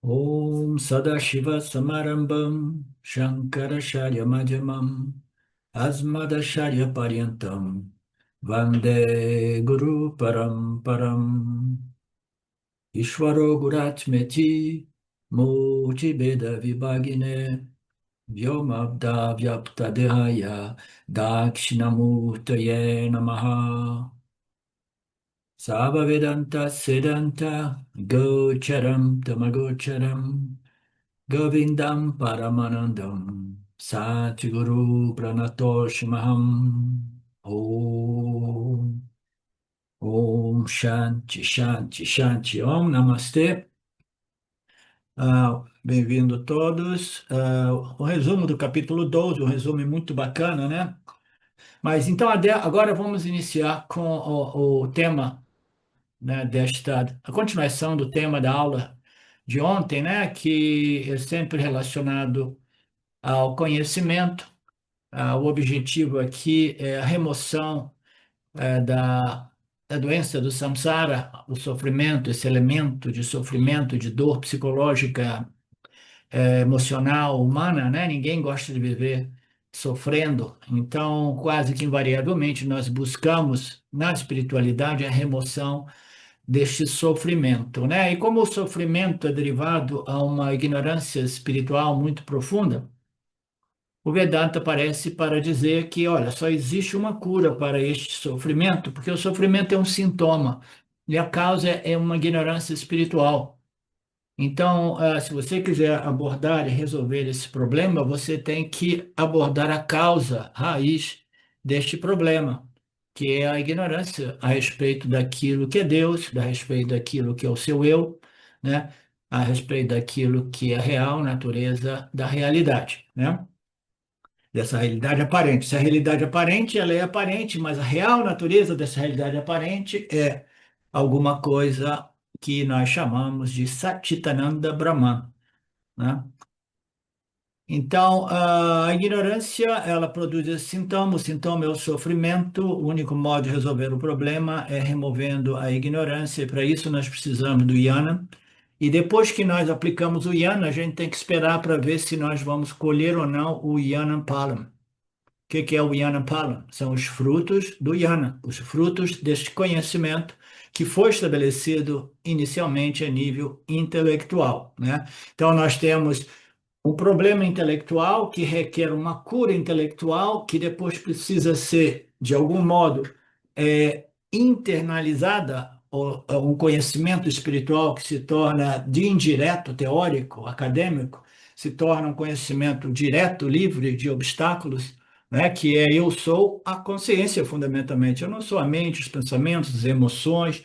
Om Sadashiva Samarambam Shankaracharya Madhyamam Asmadacharya Paryantam Vande Guru Paramparam Ishvaro Guratmeti Murti Beda Vibhagine Vyomabda Vyaptadehaya Dakshinamurtaye Namaha Sava Vedanta Siddhanta Gocharam Tamagocharam Govindam Paramanandam Satguru Pranatoshimaham Om Om Shanti Shanti Shanti Om Namastê. Bem-vindo todos. O resumo do capítulo 12, um resumo muito bacana, né? Mas então agora vamos iniciar com o tema, né, a continuação do tema da aula de ontem, né, que é sempre relacionado ao conhecimento. O objetivo aqui é a remoção da doença do samsara, o sofrimento, esse elemento de sofrimento, de dor psicológica, emocional, humana, né? Ninguém gosta de viver sofrendo. Então, quase que invariavelmente, nós buscamos na espiritualidade a remoção deste sofrimento, né? E como o sofrimento é derivado a uma ignorância espiritual muito profunda, o Vedanta aparece para dizer que, olha, só existe uma cura para este sofrimento, porque o sofrimento é um sintoma e a causa é uma ignorância espiritual. Então, se você quiser abordar e resolver esse problema, você tem que abordar a causa raiz deste problema, que é a ignorância a respeito daquilo que é Deus, a respeito daquilo que é o seu eu, né? A respeito daquilo que é a real natureza da realidade, né? Dessa realidade aparente. Se a realidade aparente, ela é aparente, mas a real natureza dessa realidade aparente é alguma coisa que nós chamamos de Satchitananda Brahman, né? Então, a ignorância, ela produz esse sintoma, o sintoma é o sofrimento, o único modo de resolver o problema é removendo a ignorância, e para isso nós precisamos do yana, e depois que nós aplicamos o yana, a gente tem que esperar para ver se nós vamos colher ou não o yana palam. Que é o Yana Palam? São os frutos do Yana, os frutos deste conhecimento que foi estabelecido inicialmente a nível intelectual, né? Então, nós temos um problema intelectual que requer uma cura intelectual que depois precisa ser, de algum modo, internalizada, ou um conhecimento espiritual que se torna de indireto, teórico, acadêmico, se torna um conhecimento direto, livre de obstáculos, né? Que é eu sou a consciência, fundamentalmente. Eu não sou a mente, os pensamentos, as emoções,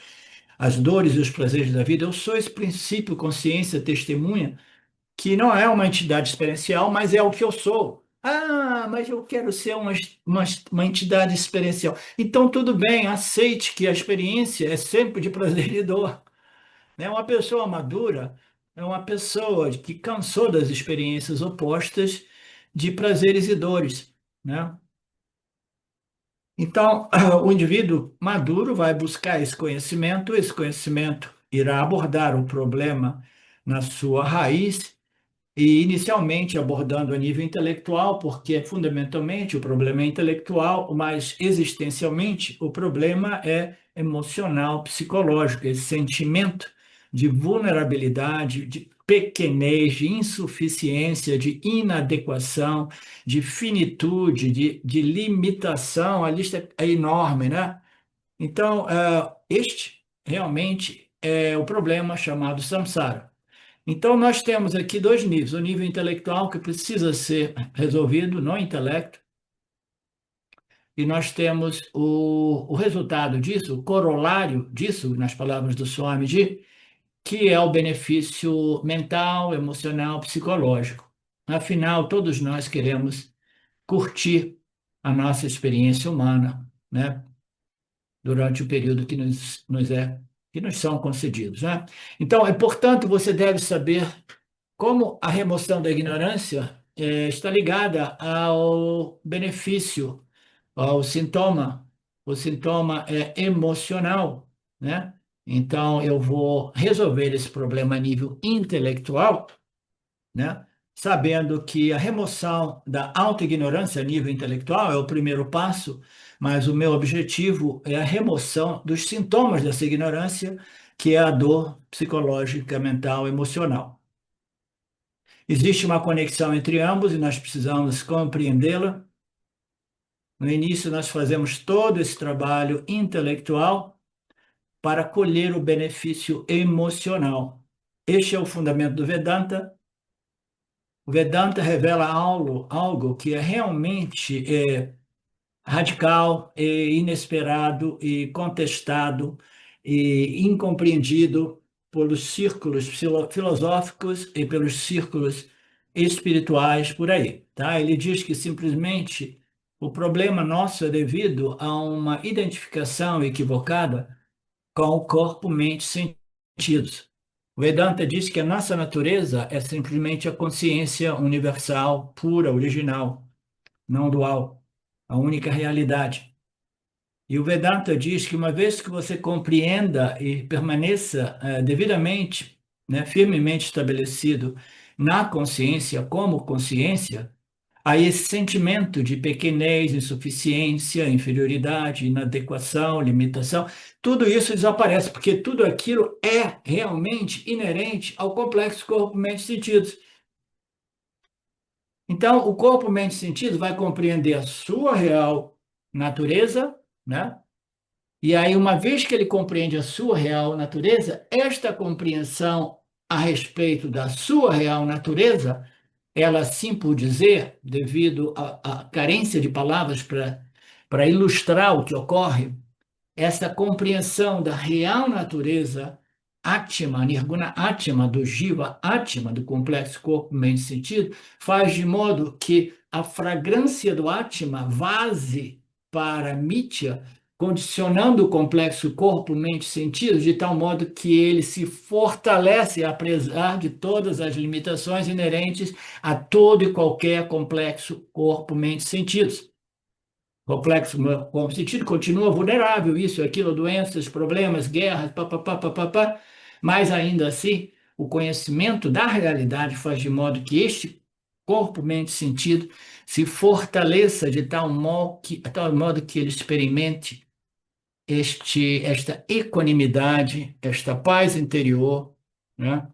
as dores e os prazeres da vida. Eu sou esse princípio, consciência, testemunha que não é uma entidade experiencial, mas é o que eu sou. Ah, mas eu quero ser uma entidade experiencial. Então, tudo bem, aceite que a experiência é sempre de prazer e dor. Né? Uma pessoa madura é uma pessoa que cansou das experiências opostas de prazeres e dores. Né? Então, o indivíduo maduro vai buscar esse conhecimento irá abordar o problema na sua raiz e inicialmente abordando a nível intelectual, porque fundamentalmente o problema é intelectual, mas existencialmente o problema é emocional, psicológico, esse sentimento de vulnerabilidade, de pequenez, de insuficiência, de inadequação, de finitude, de limitação, a lista é enorme, né? Então, este realmente é o problema chamado samsara. Então, nós temos aqui dois níveis: o nível intelectual, que precisa ser resolvido no intelecto, e nós temos o resultado disso, o corolário disso, nas palavras do Swamiji, que é o benefício mental, emocional, psicológico. Afinal, todos nós queremos curtir a nossa experiência humana, né? Durante o período que nos são concedidos, né? Então, portanto, você deve saber como a remoção da ignorância está ligada ao benefício, ao sintoma. O sintoma é emocional, né? Então, eu vou resolver esse problema a nível intelectual, né? Sabendo que a remoção da autoignorância a nível intelectual é o primeiro passo, mas o meu objetivo é a remoção dos sintomas dessa ignorância, que é a dor psicológica, mental, emocional. Existe uma conexão entre ambos e nós precisamos compreendê-la. No início, nós fazemos todo esse trabalho intelectual para colher o benefício emocional. Este é o fundamento do Vedanta. O Vedanta revela algo que é realmente radical, e inesperado e contestado e incompreendido pelos círculos filosóficos e pelos círculos espirituais por aí, tá? Ele diz que simplesmente o problema nosso é devido a uma identificação equivocada com o corpo, mente, sentidos. O Vedanta diz que a nossa natureza é simplesmente a consciência universal, pura, original, não dual, a única realidade. E o Vedanta diz que uma vez que você compreenda e permaneça devidamente, né, firmemente estabelecido na consciência como consciência, aí esse sentimento de pequenez, insuficiência, inferioridade, inadequação, limitação, tudo isso desaparece, porque tudo aquilo é realmente inerente ao complexo corpo, mente e sentidos. Então, o corpo, mente e sentidos vai compreender a sua real natureza, né? E aí, uma vez que ele compreende a sua real natureza, esta compreensão a respeito da sua real natureza, ela, assim por dizer, devido à carência de palavras para ilustrar o que ocorre, essa compreensão da real natureza Atma, Nirguna Atma, do Jiva Atma, do complexo corpo, mente e sentido, faz de modo que a fragrância do Atma vaze para Mitya, condicionando o complexo corpo, mente e sentido, de tal modo que ele se fortalece apesar de todas as limitações inerentes a todo e qualquer complexo corpo, mente e sentidos. Complexo como sentido continua vulnerável, isso, aquilo, doenças, problemas, guerras, papapá, papapá, mas ainda assim, o conhecimento da realidade faz de modo que este corpo, mente, sentido se fortaleça de tal modo que ele experimente esta equanimidade, esta paz interior, né,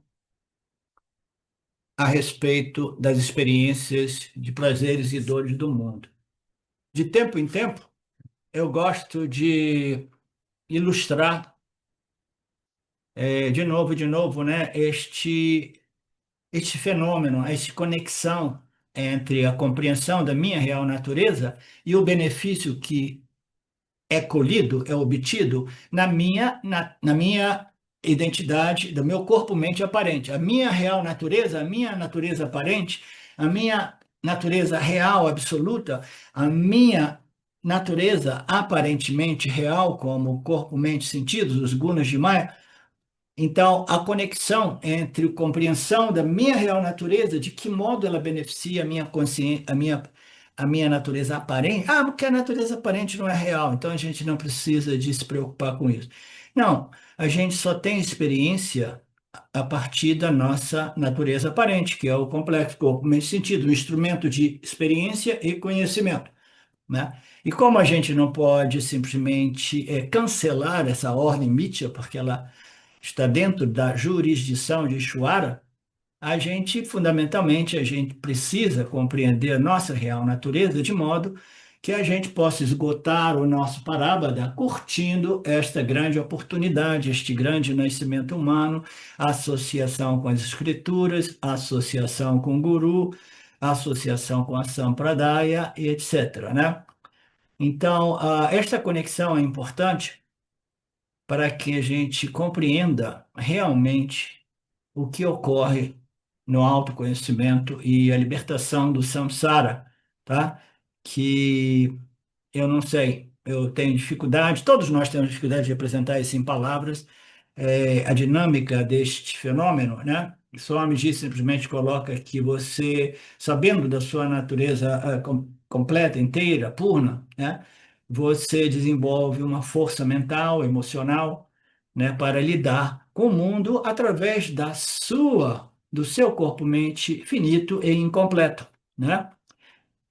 a respeito das experiências de prazeres e dores do mundo. De tempo em tempo, eu gosto de ilustrar de novo, né, este fenômeno, esta conexão entre a compreensão da minha real natureza e o benefício que é colhido, é obtido na minha identidade, do meu corpo, mente aparente. A minha real natureza, a minha natureza aparente, a minha natureza real, absoluta, a minha natureza aparentemente real, como corpo, mente, sentidos, os gunas de Maya. Então, a conexão entre a compreensão da minha real natureza, de que modo ela beneficia a minha consciência, a minha natureza aparente. Ah, porque a natureza aparente não é real, então a gente não precisa de se preocupar com isso. Não, a gente só tem experiência a partir da nossa natureza aparente, que é o complexo corpo, mente e sentido, um instrumento de experiência e conhecimento, né? E como a gente não pode simplesmente cancelar essa ordem mítica, porque ela está dentro da jurisdição de Ishvara, fundamentalmente, a gente precisa compreender a nossa real natureza de modo que a gente possa esgotar o nosso parábada curtindo esta grande oportunidade, este grande nascimento humano, a associação com as escrituras, a associação com o guru, a associação com a sampradaya e etc., né? Então, esta conexão é importante para que a gente compreenda realmente o que ocorre no autoconhecimento e a libertação do samsara, tá? Que eu não sei, eu tenho dificuldade, todos nós temos dificuldade de representar isso em palavras, a dinâmica deste fenômeno, né? Swami simplesmente coloca que você, sabendo da sua natureza completa, inteira, purna, né? Você desenvolve uma força mental, emocional, né, para lidar com o mundo através do seu corpo-mente finito e incompleto, né?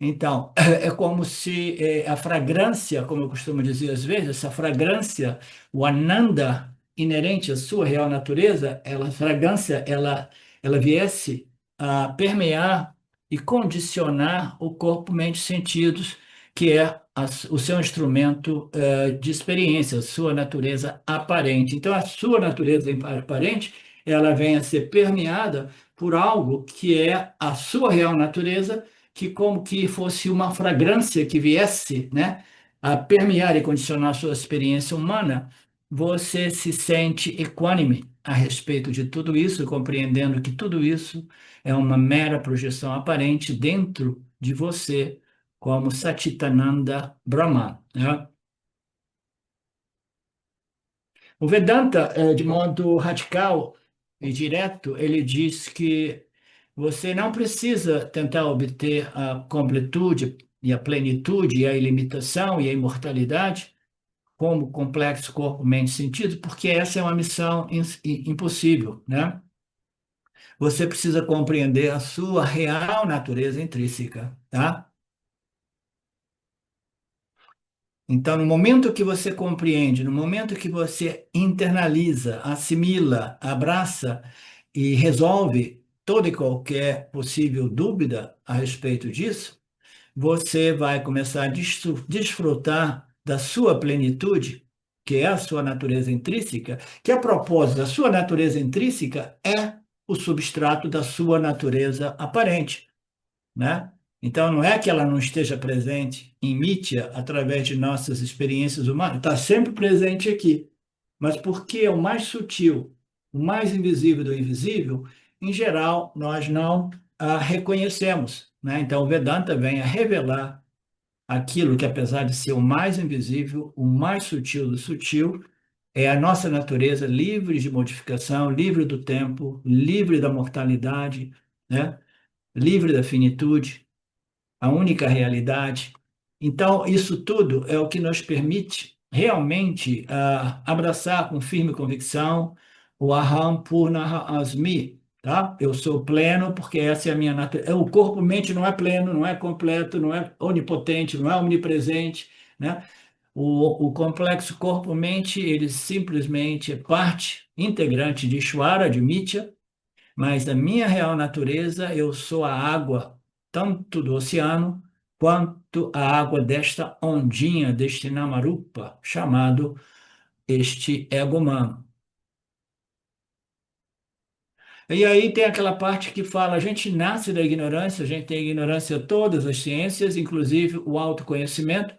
Então, é como se a fragrância, como eu costumo dizer às vezes, essa fragrância, o ananda inerente à sua real natureza, ela viesse a permear e condicionar o corpo, mente, sentidos, que é o seu instrumento de experiência, a sua natureza aparente. Então, a sua natureza aparente, ela vem a ser permeada por algo que é a sua real natureza, que como que fosse uma fragrância que viesse, né, a permear e condicionar a sua experiência humana, você se sente equânime a respeito de tudo isso, compreendendo que tudo isso é uma mera projeção aparente dentro de você, como Satchitananda Brahman, né? O Vedanta, de modo radical e direto, ele diz que você não precisa tentar obter a completude e a plenitude e a ilimitação e a imortalidade como complexo corpo, mente, sentido, porque essa é uma missão impossível, né? Você precisa compreender a sua real natureza intrínseca, tá? Então, no momento que você compreende, no momento que você internaliza, assimila, abraça e resolve toda e qualquer possível dúvida a respeito disso, você vai começar a desfrutar da sua plenitude, que é a sua natureza intrínseca, que a propósito, a sua natureza intrínseca é o substrato da sua natureza aparente, né? Então, não é que ela não esteja presente em mítia através de nossas experiências humanas, está sempre presente aqui. Mas porque é o mais sutil, o mais invisível do invisível, em geral, nós não a reconhecemos, né? Então, o Vedanta vem a revelar aquilo que, apesar de ser o mais invisível, o mais sutil do sutil, é a nossa natureza livre de modificação, livre do tempo, livre da mortalidade, né? Livre da finitude, a única realidade. Então, isso tudo é o que nos permite realmente abraçar com firme convicção o Aham Purna Asmi, tá? Eu sou pleno porque essa é a minha natureza. O corpo-mente não é pleno, não é completo, não é onipotente, não é omnipresente, né? O complexo corpo-mente, ele simplesmente é parte integrante de Ishvara, de Mitya, mas da minha real natureza, eu sou a água, tanto do oceano, quanto a água desta ondinha, deste Namarupa, chamado este ego humano. E aí tem aquela parte que fala, a gente nasce da ignorância, a gente tem ignorância de todas as ciências, inclusive o autoconhecimento,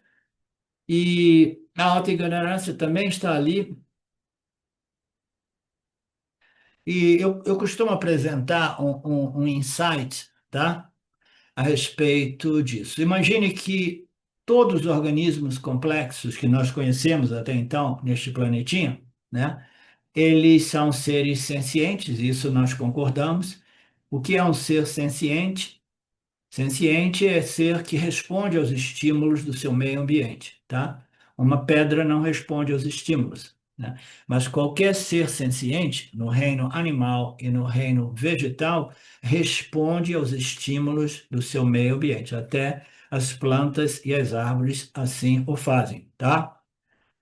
e a autoignorância também está ali. E eu costumo apresentar um insight, tá? A respeito disso. Imagine que todos os organismos complexos que nós conhecemos até então neste planetinha, né, eles são seres sencientes, isso nós concordamos. O que é um ser senciente? Senciente é ser que responde aos estímulos do seu meio ambiente, tá? Uma pedra não responde aos estímulos, né? Mas qualquer ser senciente, no reino animal e no reino vegetal, responde aos estímulos do seu meio ambiente. Até as plantas e as árvores assim o fazem, tá?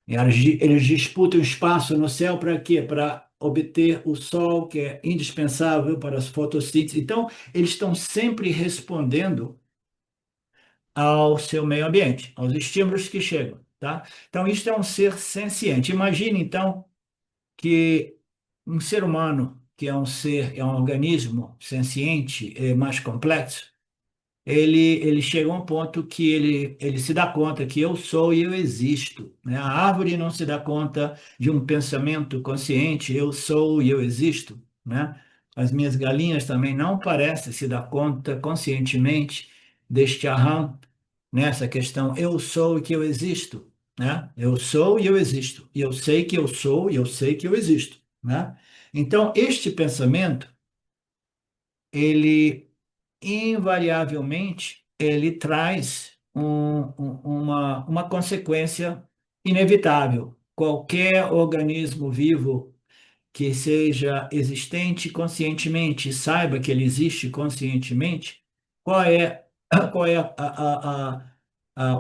E eles disputam espaço no céu para quê? Para obter o sol, que é indispensável para as fotossíntese. Então, eles estão sempre respondendo ao seu meio ambiente, aos estímulos que chegam, tá? Então, isto é um ser senciente. Imagine, então, que um ser humano, que é um ser, é um organismo senciente, mais complexo, ele chega a um ponto que ele se dá conta que eu sou e eu existo, né? A árvore não se dá conta de um pensamento consciente, eu sou e eu existo, né? As minhas galinhas também não parecem se dar conta conscientemente deste aham, nessa questão eu sou e que eu existo, né? Eu sou e eu existo, e eu sei que eu sou e eu sei que eu existo, né? Então, este pensamento, ele invariavelmente ele traz uma consequência inevitável. qualquer organismo vivo que seja existente conscientemente, saiba que ele existe conscientemente, qual é, qual é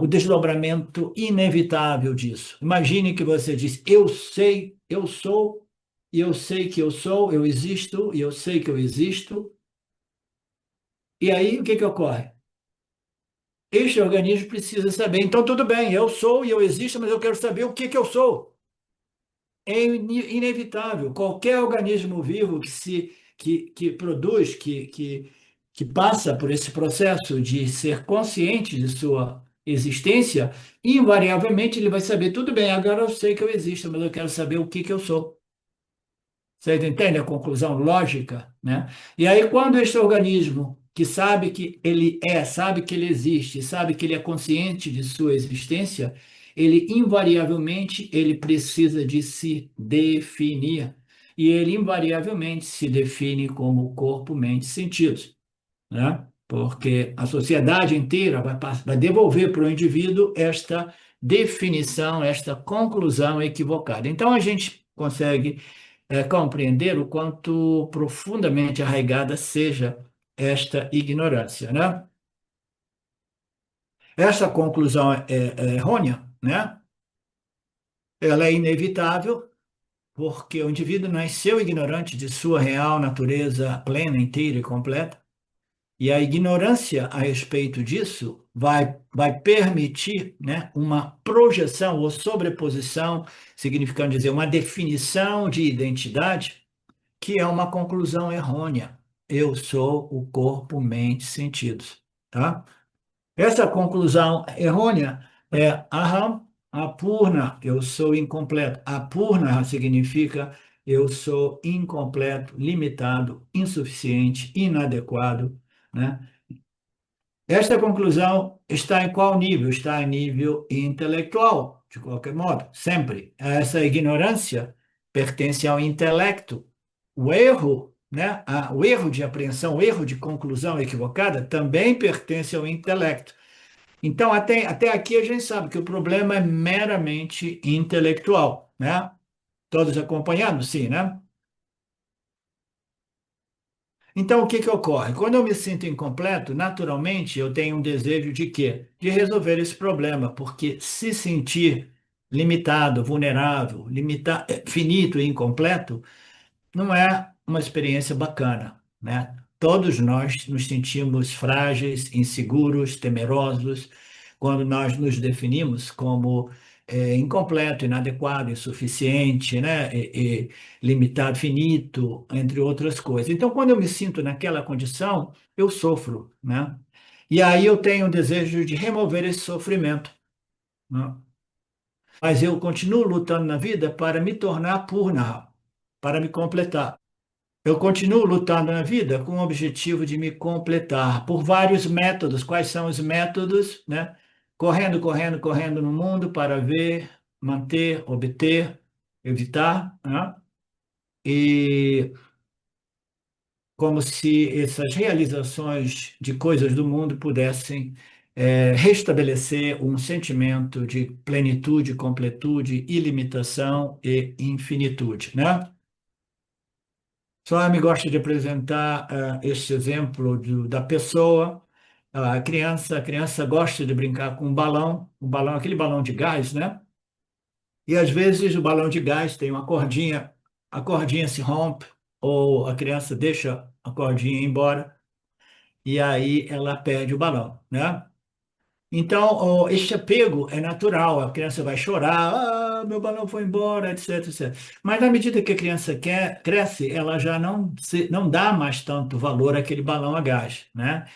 o desdobramento inevitável disso? Imagine que você diz, eu sei, eu sou, e eu sei que eu sou, eu existo, e eu sei que eu existo. E aí, o que que ocorre? Este organismo precisa saber. Então, tudo bem, eu sou e eu existo, mas eu quero saber o que que eu sou. É inevitável. Qualquer organismo vivo que produz, que passa por esse processo de ser consciente de sua existência, invariavelmente ele vai saber, tudo bem, agora eu sei que eu existo, mas eu quero saber o que que eu sou. Você entende a conclusão lógica, né? E aí, quando este organismo que sabe que ele é, sabe que ele existe, sabe que ele é consciente de sua existência, ele invariavelmente ele precisa de se definir. E ele invariavelmente se define como corpo, mente, sentidos, né? Porque a sociedade inteira vai devolver para o indivíduo esta definição, esta conclusão equivocada. Então, a gente consegue compreender o quanto profundamente arraigada seja esta ignorância, né? Esta conclusão é errônea, né? Ela é inevitável porque o indivíduo nasceu ignorante de sua real natureza plena, inteira e completa, e a ignorância a respeito disso vai permitir, né, uma projeção ou sobreposição, significando dizer uma definição de identidade que é uma conclusão errônea. Eu sou o corpo, mente, sentidos, tá? Essa conclusão errônea é aham, apurna, eu sou incompleto. Apurna significa eu sou incompleto, limitado, insuficiente, inadequado, né? Esta conclusão está em qual nível? Está em nível intelectual, de qualquer modo, sempre. Essa ignorância pertence ao intelecto. O erro, né, o erro de apreensão, o erro de conclusão equivocada também pertence ao intelecto. Então, até aqui a gente sabe que o problema é meramente intelectual, né? Todos acompanhando? Sim, né? Então, o que que ocorre? Quando eu me sinto incompleto, naturalmente eu tenho um desejo de quê? De resolver esse problema, porque se sentir limitado, vulnerável, finito e incompleto, não é uma experiência bacana, né? Todos nós nos sentimos frágeis, inseguros, temerosos, quando nós nos definimos como incompleto, inadequado, insuficiente, né? E limitado, finito, entre outras coisas. Então, quando eu me sinto naquela condição, eu sofro, né? E aí eu tenho o desejo de remover esse sofrimento, né? Mas eu continuo lutando na vida para me tornar purna, para me completar. Eu continuo lutando na vida com o objetivo de me completar por vários métodos. Quais são os métodos, né? Correndo, correndo, correndo no mundo para ver, manter, obter, evitar, né? E como se essas realizações de coisas do mundo pudessem restabelecer um sentimento de plenitude, completude, ilimitação e infinitude, né? Só me gosta de apresentar este exemplo da pessoa, a criança gosta de brincar com um balão, o balão, aquele balão de gás, né? E às vezes o balão de gás tem uma cordinha, a cordinha se rompe, ou a criança deixa a cordinha ir embora, e aí ela perde o balão, né? Então, este apego é natural, a criança vai chorar, meu balão foi embora, etc, etc. Mas na medida que a criança cresce, ela já não dá mais tanto valor àquele balão a gás, né?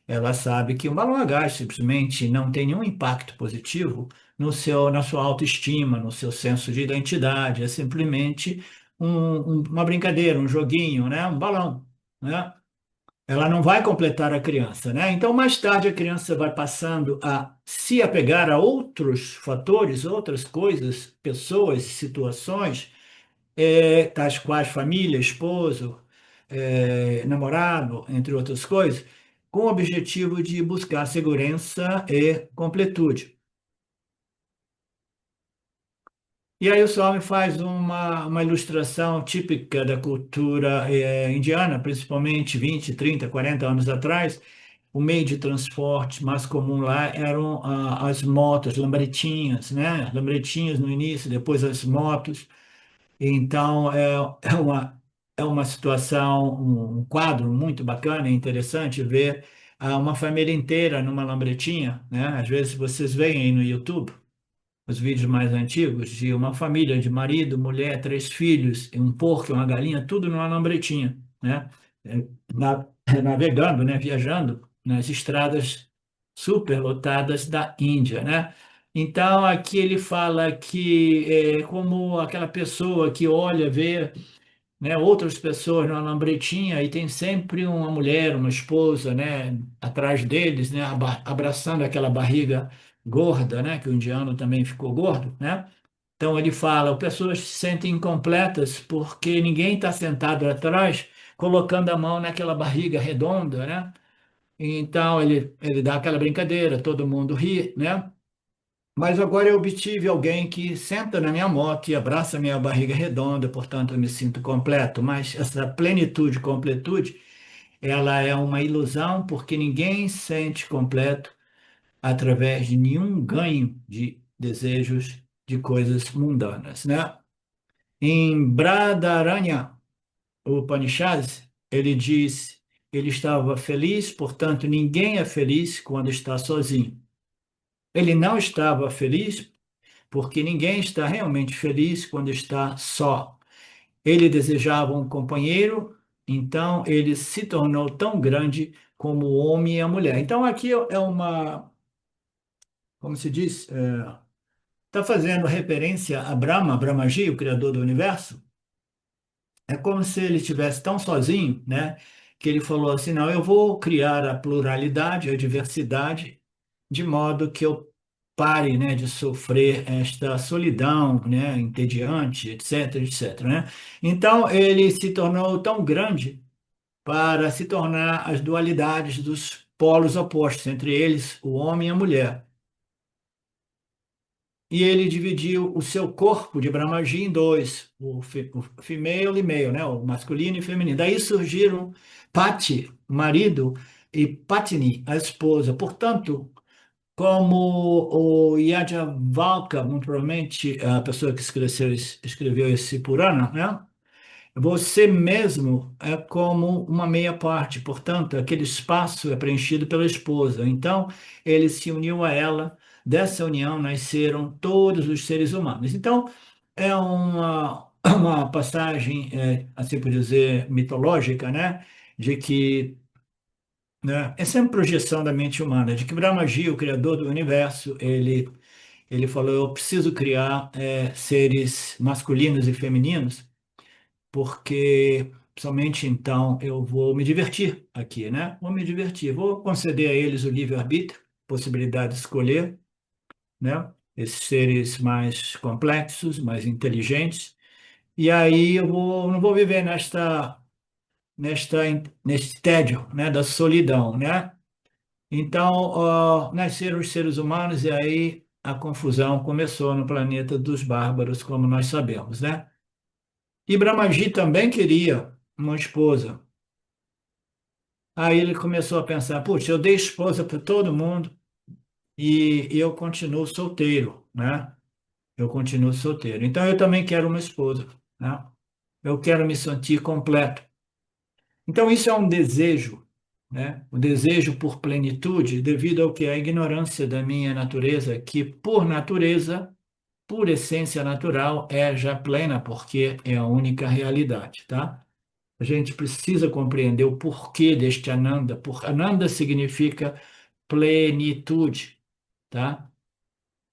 Ela sabe que um balão a gás simplesmente não tem nenhum impacto positivo na sua autoestima, no seu senso de identidade, é simplesmente uma brincadeira, um joguinho, né? Um balão, né? Ela não vai completar a criança, né? Então, mais tarde, a criança vai passando a se apegar a outros fatores, outras coisas, pessoas, situações, tais quais família, esposo, namorado, entre outras coisas, com o objetivo de buscar segurança e completude. E aí o Swami faz uma ilustração típica da cultura indiana, principalmente 20, 30, 40 anos atrás. O meio de transporte mais comum lá eram as motos, lambretinhas, né? Lambretinhas no início, depois as motos. Então, é uma situação, um quadro muito bacana e interessante ver uma família inteira numa lambretinha, né? Às vezes vocês veem aí no YouTube os vídeos mais antigos de uma família de marido, mulher, três filhos, e um porco, e uma galinha, tudo numa lambretinha, né? É, Navegando, né? Viajando nas estradas superlotadas da Índia, né? Então, aqui ele fala que é como aquela pessoa que olha, vê, né, outras pessoas na lambretinha e tem sempre uma mulher, uma esposa, né, atrás deles, né, abraçando aquela barriga gorda, né, que o indiano também ficou gordo, né? Então ele fala, as pessoas se sentem incompletas porque ninguém está sentado atrás colocando a mão naquela barriga redonda, né? Então ele dá aquela brincadeira, todo mundo ri, né? Mas agora eu obtive alguém que senta na minha moto e abraça minha barriga redonda, portanto eu me sinto completo. Mas essa plenitude, completude, ela é uma ilusão porque ninguém sente completo através de nenhum ganho de desejos de coisas mundanas, né? Em Bradaranya Upanishads, ele diz, ele estava feliz, portanto ninguém é feliz quando está sozinho. Ele não estava feliz porque ninguém está realmente feliz quando está só. Ele desejava um companheiro, então ele se tornou tão grande como o homem e a mulher. Então aqui é uma, como se diz, está fazendo referência a Brahma, Brahmaji, o criador do universo. É como se ele estivesse tão sozinho, né, que ele falou assim: não, eu vou criar a pluralidade, a diversidade, de modo que eu pare, né, de sofrer esta solidão, né, entediante, etc, etc, né? Então ele se tornou tão grande para se tornar as dualidades dos polos opostos, entre eles o homem e a mulher. E ele dividiu o seu corpo de Brahmaji em dois, o female e male, né? O masculino e feminino. Daí surgiram Pati, marido, e Patini, a esposa. Portanto, como o Yajnavalkya, muito provavelmente a pessoa que escreveu esse Purana, né? Você mesmo é como uma meia parte, portanto, aquele espaço é preenchido pela esposa. Então, ele se uniu a ela, dessa união nasceram todos os seres humanos. Então, é uma passagem, assim por dizer, mitológica, né? De que, né, é sempre projeção da mente humana, de que Brahmaji, o criador do universo, ele falou: eu preciso criar seres masculinos e femininos porque somente então eu vou me divertir aqui, né? Vou me divertir, vou conceder a eles o livre-arbítrio, possibilidade de escolher, né? Esses seres mais complexos, mais inteligentes, e aí não vou viver nesta, neste tédio, né? Da solidão, né? Então, nasceram os seres humanos e aí a confusão começou no planeta dos bárbaros, como nós sabemos, né? E Brahmaji também queria uma esposa. Aí ele começou a pensar, puxa, eu dei esposa para todo mundo e eu continuo solteiro, né? Eu continuo solteiro. Então eu também quero uma esposa, né? Eu quero me sentir completo. Então isso é um desejo, né? O desejo por plenitude, devido ao que a ignorância da minha natureza, que por natureza, por essência natural, é já plena, porque é a única realidade, tá? A gente precisa compreender o porquê deste Ananda. Ananda significa plenitude, tá?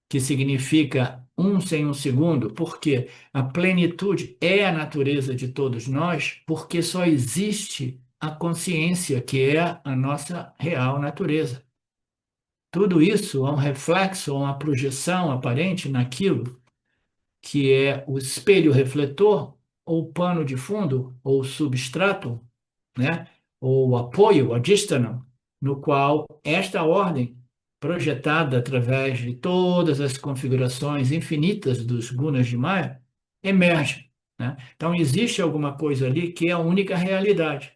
Que significa um sem um segundo, porque a plenitude é a natureza de todos nós, porque só existe a consciência, que é a nossa real natureza. Tudo isso é um reflexo, uma projeção aparente naquilo que é o espelho refletor, ou pano de fundo, ou substrato, né? Ou apoio, additional, no qual esta ordem projetada através de todas as configurações infinitas dos gunas de Maya, emerge, né? Então, existe alguma coisa ali que é a única realidade.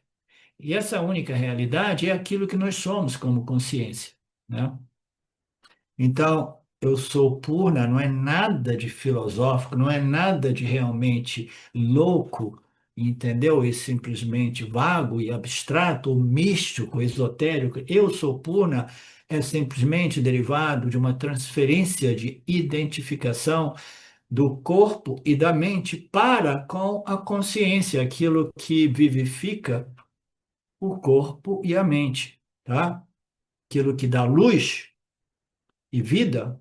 E essa única realidade é aquilo que nós somos como consciência, né? Então, eu sou purna, não é nada de filosófico, não é nada de realmente louco, entendeu? E simplesmente vago e abstrato, ou místico, esotérico. Eu sou purna é simplesmente derivado de uma transferência de identificação do corpo e da mente para com a consciência, aquilo que vivifica o corpo e a mente, tá? Aquilo que dá luz e vida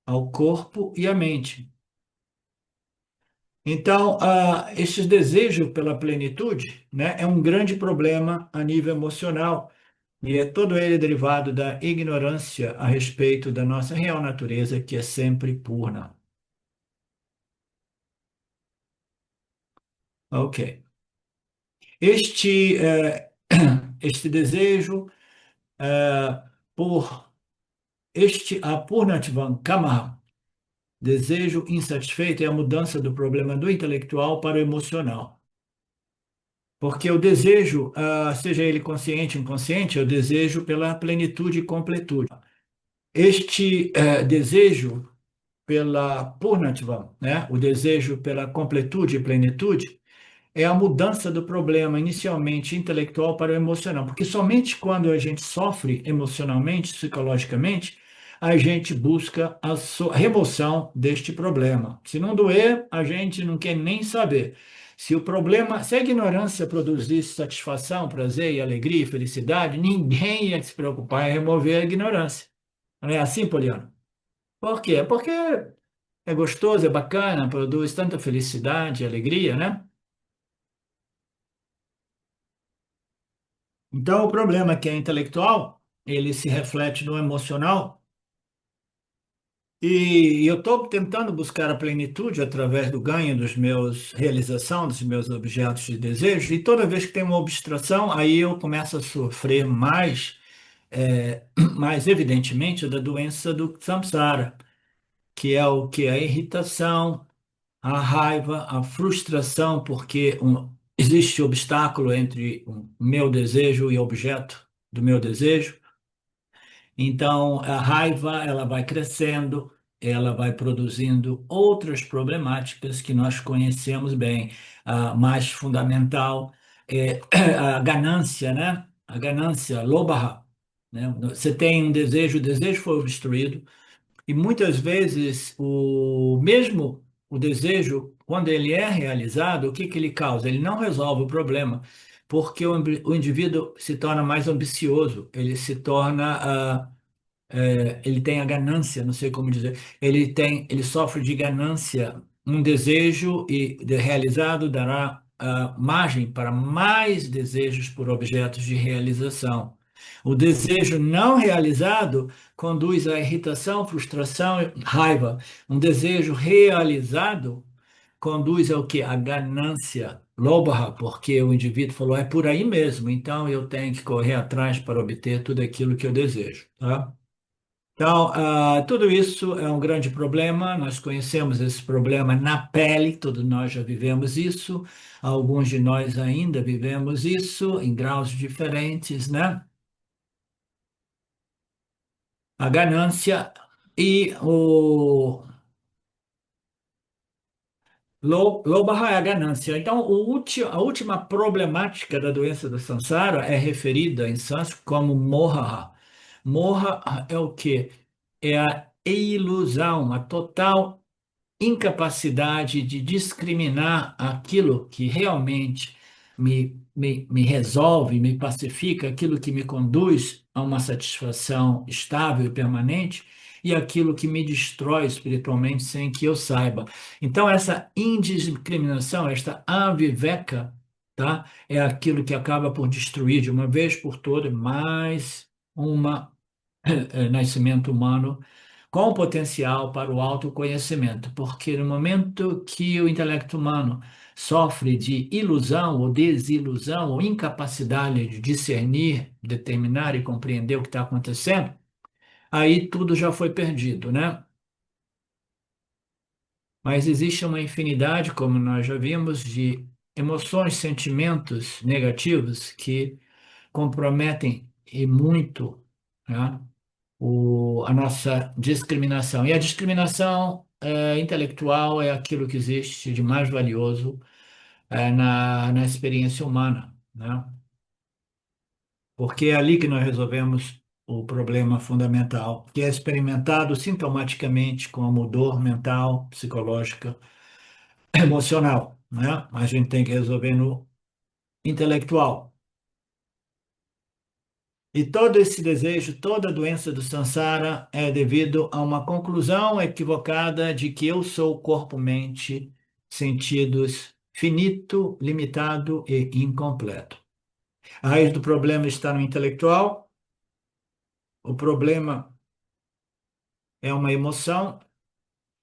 ao corpo e à mente. Então, esse desejo pela plenitude, né, é um grande problema a nível emocional e é todo ele derivado da ignorância a respeito da nossa real natureza, que é sempre purna. Ok. Este, este desejo por este apurnativam kamaha, desejo insatisfeito, é a mudança do problema do intelectual para o emocional. Porque o desejo, seja ele consciente ou inconsciente, é o desejo pela plenitude e completude. Este desejo pela purnatva, né? O desejo pela completude e plenitude, é a mudança do problema inicialmente intelectual para o emocional, porque somente quando a gente sofre emocionalmente, psicologicamente, a gente busca a remoção deste problema. Se não doer, a gente não quer nem saber. Se o problema, se a ignorância produzisse satisfação, prazer e alegria e felicidade, ninguém ia se preocupar em remover a ignorância. Não é assim, Poliana? Por quê? Porque é gostoso, é bacana, produz tanta felicidade e alegria, né? Então, o problema que é intelectual, ele se reflete no emocional, e eu estou tentando buscar a plenitude através do ganho dos meus, realização dos meus objetos de desejo, e toda vez que tem uma obstrução, aí eu começo a sofrer mais, mais evidentemente, da doença do samsara, que é o que? A irritação, a raiva, a frustração, porque existe obstáculo entre o meu desejo e o objeto do meu desejo. Então, a raiva, ela vai crescendo, ela vai produzindo outras problemáticas que nós conhecemos bem. A mais fundamental é a ganância, né? A ganância, lobaha, né? Você tem um desejo, o desejo foi obstruído, e muitas vezes o mesmo o desejo, quando ele é realizado, o que que ele causa? Ele não resolve o problema, porque o indivíduo se torna mais ambicioso, ele se torna ele tem a ganância, não sei como dizer, ele sofre de ganância, um desejo realizado dará margem para mais desejos por objetos de realização. O desejo não realizado conduz à irritação, frustração e raiva. Um desejo realizado conduz ao que? A ganância, lobha, porque o indivíduo falou, é por aí mesmo, então eu tenho que correr atrás para obter tudo aquilo que eu desejo, tá? Então, tudo isso é um grande problema. Nós conhecemos esse problema na pele, todos nós já vivemos isso, alguns de nós ainda vivemos isso em graus diferentes, né? A ganância e o Lobha é a ganância. Então, a última problemática da doença do samsara é referida em sânscrito como moha. Moha é o quê? É a ilusão, a total incapacidade de discriminar aquilo que realmente me resolve, me pacifica, aquilo que me conduz a uma satisfação estável e permanente, e aquilo que me destrói espiritualmente sem que eu saiba. Então, essa indiscriminação, esta aviveka, tá? É aquilo que acaba por destruir de uma vez por todas mais uma nascimento humano com potencial para o autoconhecimento, porque no momento que o intelecto humano sofre de ilusão ou desilusão ou incapacidade de discernir, determinar e compreender o que está acontecendo, aí tudo já foi perdido, né? Mas existe uma infinidade, como nós já vimos, de emoções, sentimentos negativos que comprometem e muito, né, a nossa discriminação. E a discriminação intelectual é aquilo que existe de mais valioso na experiência humana, né? Porque é ali que nós resolvemos o problema fundamental, que é experimentado sintomaticamente como dor mental, psicológica, emocional, né? Mas a gente tem que resolver no intelectual. E todo esse desejo, toda a doença do samsara é devido a uma conclusão equivocada de que eu sou corpo, mente, sentidos finito, limitado e incompleto. A raiz do problema está no intelectual. O problema é uma emoção,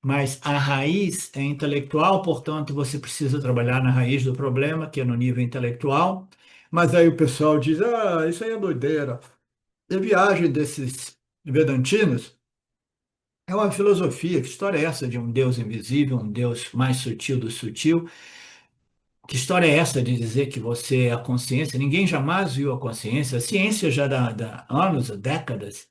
mas a raiz é intelectual, portanto, você precisa trabalhar na raiz do problema, que é no nível intelectual. Mas aí o pessoal diz: ah, isso aí é doideira. A viagem desses vedantinos é uma filosofia. Que história é essa de um Deus invisível, um Deus mais sutil do sutil? Que história é essa de dizer que você é a consciência? Ninguém jamais viu a consciência. A ciência já dá anos, décadas,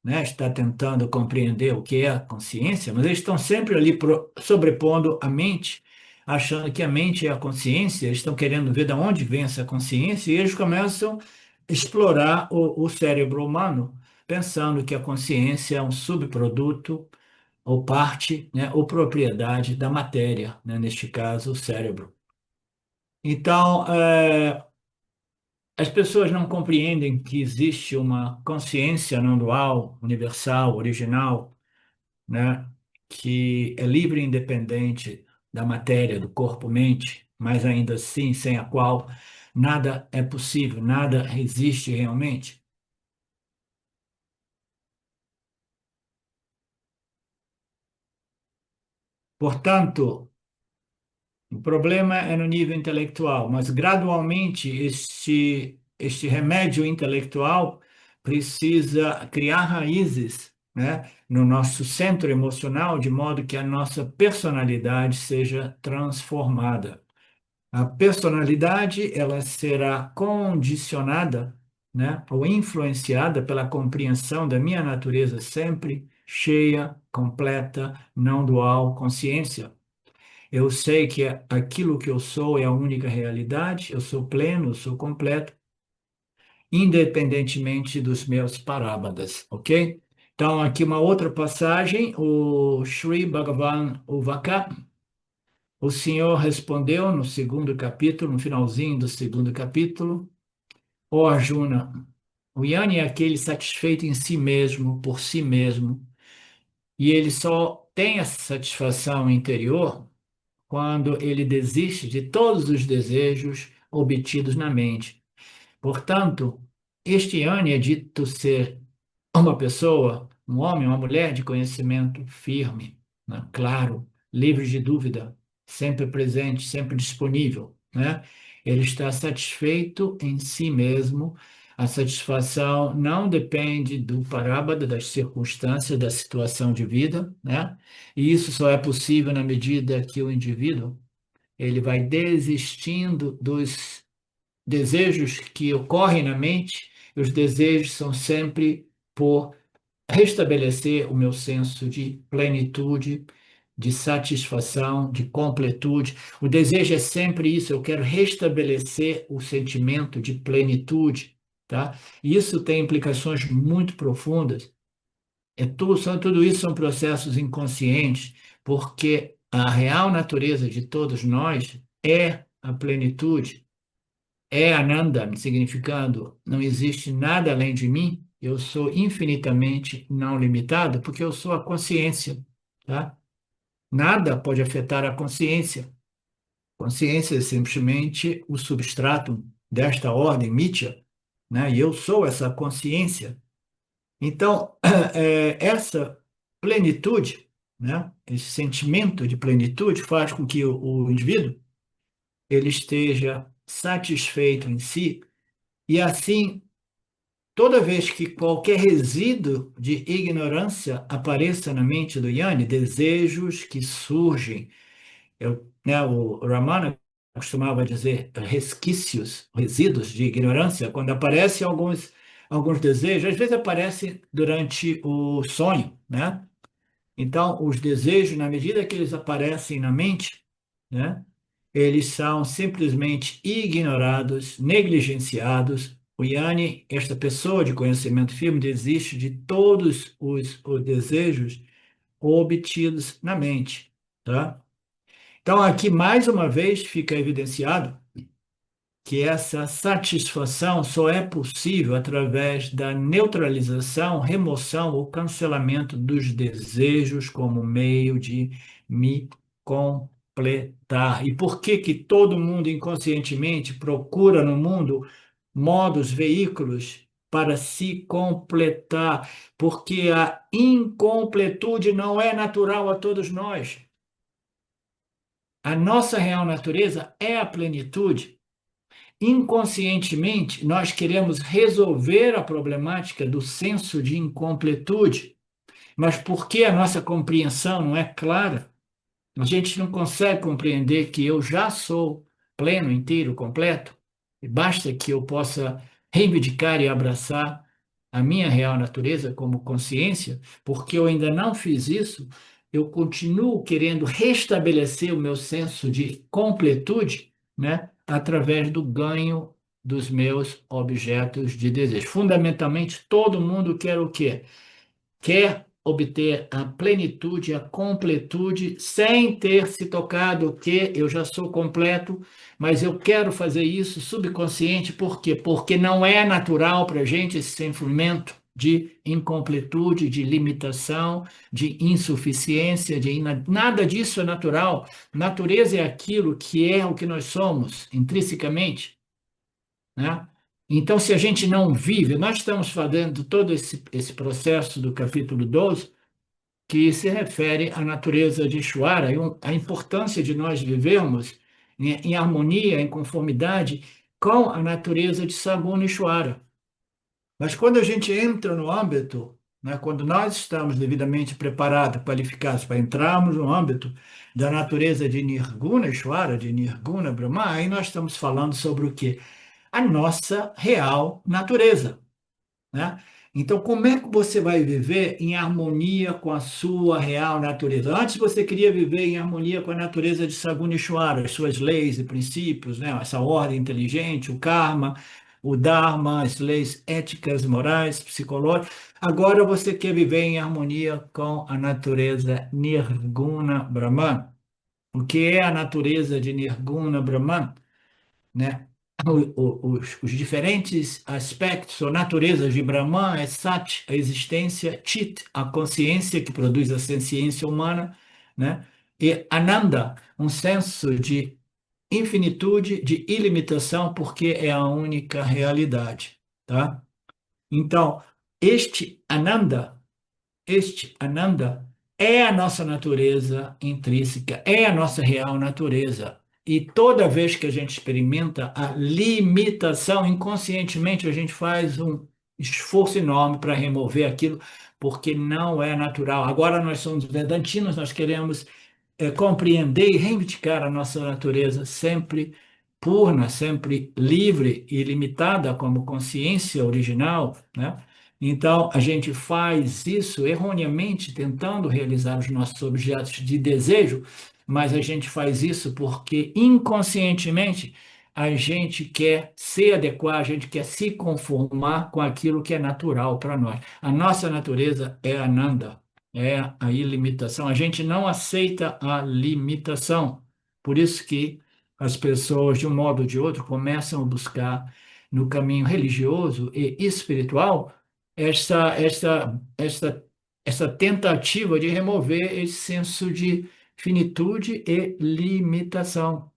né, está tentando compreender o que é a consciência, mas eles estão sempre ali sobrepondo a mente, achando que a mente é a consciência, eles estão querendo ver de onde vem essa consciência, e eles começam a explorar o cérebro humano, pensando que a consciência é um subproduto ou parte, né, ou propriedade da matéria, né, neste caso, o cérebro. Então, as pessoas não compreendem que existe uma consciência não dual, universal, original, né, que é livre e independente da matéria, do corpo-mente, mas ainda assim sem a qual nada é possível, nada existe realmente. Portanto, o problema é no nível intelectual, mas gradualmente este remédio intelectual precisa criar raízes, né, no nosso centro emocional, de modo que a nossa personalidade seja transformada. A personalidade, ela será condicionada, né, ou influenciada pela compreensão da minha natureza sempre cheia, completa, não dual, consciência. Eu sei que aquilo que eu sou é a única realidade, eu sou pleno, eu sou completo, independentemente dos meus parábadas, ok? Então, aqui uma outra passagem, o Sri Bhagavan Uvaka, o Senhor respondeu no segundo capítulo, no finalzinho do segundo capítulo, ó Arjuna, o Jnani é aquele satisfeito em si mesmo, por si mesmo, e ele só tem essa satisfação interior quando ele desiste de todos os desejos obtidos na mente. Portanto, este Jnani é dito ser uma pessoa, um homem, uma mulher de conhecimento firme, né? Claro, livre de dúvida, sempre presente, sempre disponível, né? Ele está satisfeito em si mesmo. A satisfação não depende do parábado, das circunstâncias, da situação de vida, né? E isso só é possível na medida que o indivíduo ele vai desistindo dos desejos que ocorrem na mente, e os desejos são sempre por restabelecer o meu senso de plenitude, de satisfação, de completude. O desejo é sempre isso, eu quero restabelecer o sentimento de plenitude, tá? E isso tem implicações muito profundas. Tudo isso são processos inconscientes, porque a real natureza de todos nós é a plenitude, é Ananda, significando não existe nada além de mim, eu sou infinitamente não limitado, porque eu sou a consciência, tá? Nada pode afetar a consciência. Consciência é simplesmente o substrato desta ordem mítica, né? E eu sou essa consciência. Então, essa plenitude, né? Esse sentimento de plenitude faz com que o indivíduo ele esteja satisfeito em si e assim toda vez que qualquer resíduo de ignorância apareça na mente do Yanni, desejos que surgem, o Ramana costumava dizer resquícios, resíduos de ignorância, quando aparecem alguns desejos, às vezes aparecem durante o sonho, né? Então, os desejos, na medida que eles aparecem na mente, né, eles são simplesmente ignorados, negligenciados. O Yanni, esta pessoa de conhecimento firme, desiste de todos os desejos obtidos na mente, tá? Então, aqui mais uma vez fica evidenciado que essa satisfação só é possível através da neutralização, remoção ou cancelamento dos desejos como meio de me completar. E por que que todo mundo inconscientemente procura no mundo modos, veículos para se completar? Porque a incompletude não é natural a todos nós. A nossa real natureza é a plenitude. Inconscientemente, nós queremos resolver a problemática do senso de incompletude, mas porque a nossa compreensão não é clara, a gente não consegue compreender que eu já sou pleno, inteiro, completo, e basta que eu possa reivindicar e abraçar a minha real natureza como consciência, porque eu ainda não fiz isso, eu continuo querendo restabelecer o meu senso de completude, né, através do ganho dos meus objetos de desejo. Fundamentalmente, todo mundo quer o quê? Quer obter a plenitude, a completude, sem ter se tocado que eu já sou completo, mas eu quero fazer isso subconsciente, por quê? Porque não é natural para a gente esse sentimento de incompletude, de limitação, de insuficiência, nada disso é natural. Natureza é aquilo que é o que nós somos intrinsecamente, né? Então, se a gente não vive, nós estamos fazendo todo esse processo do capítulo 12, que se refere à natureza de Ishvara, e a importância de nós vivermos em harmonia, em conformidade com a natureza de Saguna Ishvara. Mas quando a gente entra no âmbito, né, quando nós estamos devidamente preparados, qualificados para entrarmos no âmbito da natureza de Nirguna Ishvara, de Nirguna Brahma, aí nós estamos falando sobre o quê? A nossa real natureza, né? Então, como é que você vai viver em harmonia com a sua real natureza? Antes você queria viver em harmonia com a natureza de Saguneshwara, as suas leis e princípios, né? Essa ordem inteligente, o karma, o dharma, as leis éticas, morais, psicológicas. Agora você quer viver em harmonia com a natureza Nirguna Brahman. O que é a natureza de Nirguna Brahman? Né? Os diferentes aspectos ou naturezas de Brahman é Sat, a existência, Chit, a consciência que produz a ciência humana, né? E Ananda, um senso de infinitude, de ilimitação, porque é a única realidade, tá? Então, este Ananda é a nossa natureza intrínseca, é a nossa real natureza. E toda vez que a gente experimenta a limitação, inconscientemente a gente faz um esforço enorme para remover aquilo, porque não é natural. Agora nós somos vedantinos, nós queremos compreender e reivindicar a nossa natureza sempre purna, sempre livre e limitada como consciência original, né? Então, a gente faz isso erroneamente, tentando realizar os nossos objetos de desejo, mas a gente faz isso porque inconscientemente a gente quer se adequar, a gente quer se conformar com aquilo que é natural para nós. A nossa natureza é Ananda, é a ilimitação. A gente não aceita a limitação. Por isso que as pessoas, de um modo ou de outro, começam a buscar no caminho religioso e espiritual essa tentativa de remover esse senso de finitude e limitação,